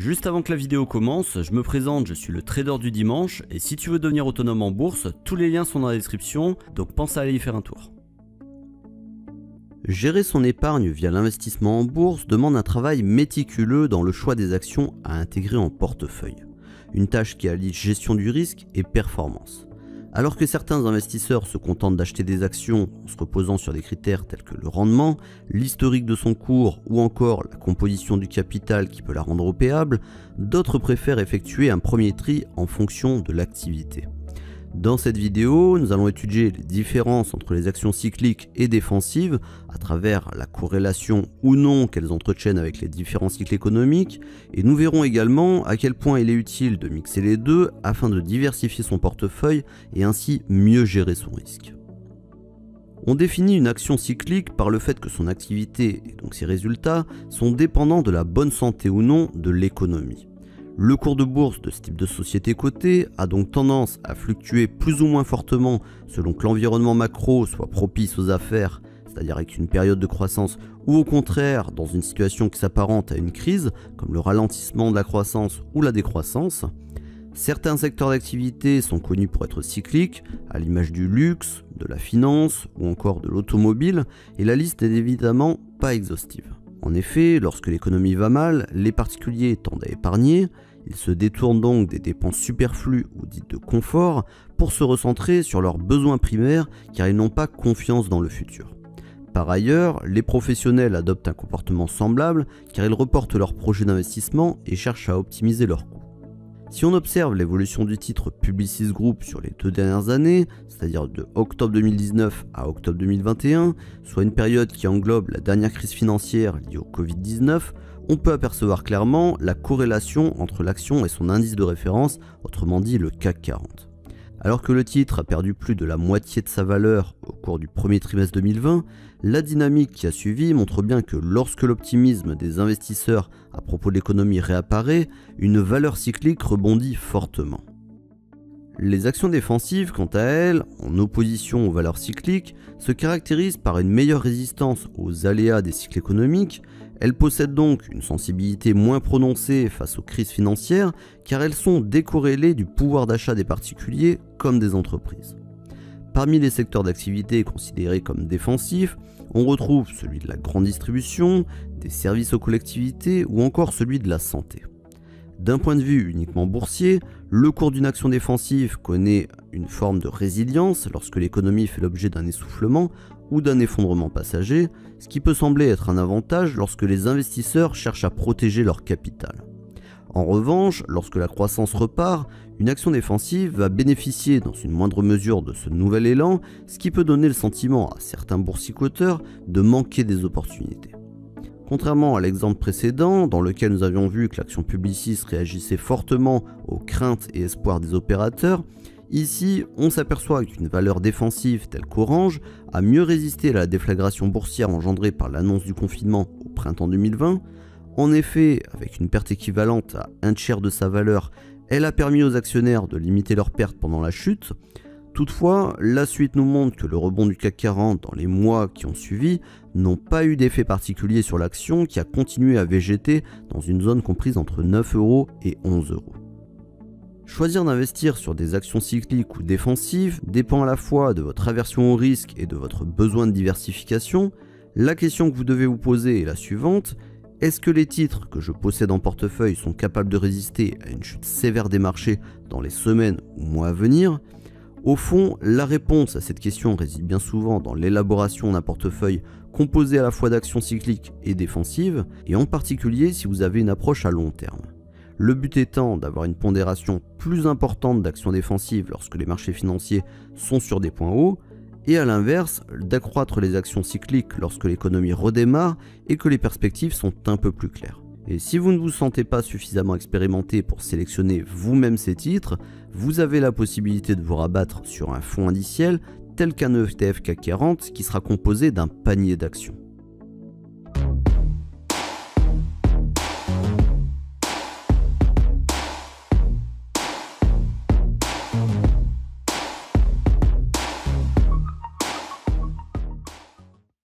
Juste avant que la vidéo commence, je me présente, je suis le trader du dimanche et si tu veux devenir autonome en bourse, tous les liens sont dans la description, donc pense à aller y faire un tour. Gérer son épargne via l'investissement en bourse demande un travail méticuleux dans le choix des actions à intégrer en portefeuille. Une tâche qui allie gestion du risque et performance. Alors que certains investisseurs se contentent d'acheter des actions en se reposant sur des critères tels que le rendement, l'historique de son cours ou encore la composition du capital qui peut la rendre opéable, d'autres préfèrent effectuer un premier tri en fonction de l'activité. Dans cette vidéo, nous allons étudier les différences entre les actions cycliques et défensives à travers la corrélation ou non qu'elles entretiennent avec les différents cycles économiques et nous verrons également à quel point il est utile de mixer les deux afin de diversifier son portefeuille et ainsi mieux gérer son risque. On définit une action cyclique par le fait que son activité et donc ses résultats sont dépendants de la bonne santé ou non de l'économie. Le cours de bourse de ce type de société cotée a donc tendance à fluctuer plus ou moins fortement selon que l'environnement macro soit propice aux affaires, c'est-à-dire avec une période de croissance, ou au contraire dans une situation qui s'apparente à une crise, comme le ralentissement de la croissance ou la décroissance. Certains secteurs d'activité sont connus pour être cycliques, à l'image du luxe, de la finance ou encore de l'automobile, et la liste n'est évidemment pas exhaustive. En effet, lorsque l'économie va mal, les particuliers tendent à épargner, ils se détournent donc des dépenses superflues ou dites de confort pour se recentrer sur leurs besoins primaires car ils n'ont pas confiance dans le futur. Par ailleurs, les professionnels adoptent un comportement semblable car ils reportent leurs projets d'investissement et cherchent à optimiser leurs coûts. Si on observe l'évolution du titre Publicis Group sur les 2 dernières années, c'est-à-dire de octobre 2019 à octobre 2021, soit une période qui englobe la dernière crise financière liée au Covid-19, on peut apercevoir clairement la corrélation entre l'action et son indice de référence, autrement dit le CAC 40. Alors que le titre a perdu plus de la moitié de sa valeur au cours du premier trimestre 2020, la dynamique qui a suivi montre bien que lorsque l'optimisme des investisseurs à propos de l'économie réapparaît, une valeur cyclique rebondit fortement. Les actions défensives, quant à elles, en opposition aux valeurs cycliques, se caractérisent par une meilleure résistance aux aléas des cycles économiques. Elles possèdent donc une sensibilité moins prononcée face aux crises financières car elles sont décorrélées du pouvoir d'achat des particuliers comme des entreprises. Parmi les secteurs d'activité considérés comme défensifs, on retrouve celui de la grande distribution, des services aux collectivités ou encore celui de la santé. D'un point de vue uniquement boursier, le cours d'une action défensive connaît une forme de résilience lorsque l'économie fait l'objet d'un essoufflement ou d'un effondrement passager, ce qui peut sembler être un avantage lorsque les investisseurs cherchent à protéger leur capital. En revanche, lorsque la croissance repart, une action défensive va bénéficier dans une moindre mesure de ce nouvel élan, ce qui peut donner le sentiment à certains boursicoteurs de manquer des opportunités. Contrairement à l'exemple précédent, dans lequel nous avions vu que l'action Publicis réagissait fortement aux craintes et espoirs des opérateurs, ici on s'aperçoit qu'une valeur défensive telle qu'Orange a mieux résisté à la déflagration boursière engendrée par l'annonce du confinement au printemps 2020. En effet, avec une perte équivalente à un tiers de sa valeur, elle a permis aux actionnaires de limiter leurs pertes pendant la chute. Toutefois, la suite nous montre que le rebond du CAC 40 dans les mois qui ont suivi n'ont pas eu d'effet particulier sur l'action qui a continué à végéter dans une zone comprise entre 9 € et 11 €. Choisir d'investir sur des actions cycliques ou défensives dépend à la fois de votre aversion au risque et de votre besoin de diversification. La question que vous devez vous poser est la suivante: est-ce que les titres que je possède en portefeuille sont capables de résister à une chute sévère des marchés dans les semaines ou mois à venir? Au fond, la réponse à cette question réside bien souvent dans l'élaboration d'un portefeuille composé à la fois d'actions cycliques et défensives, et en particulier si vous avez une approche à long terme. Le but étant d'avoir une pondération plus importante d'actions défensives lorsque les marchés financiers sont sur des points hauts, et à l'inverse, d'accroître les actions cycliques lorsque l'économie redémarre et que les perspectives sont un peu plus claires. Et si vous ne vous sentez pas suffisamment expérimenté pour sélectionner vous-même ces titres, vous avez la possibilité de vous rabattre sur un fonds indiciel tel qu'un ETF CAC 40 qui sera composé d'un panier d'actions.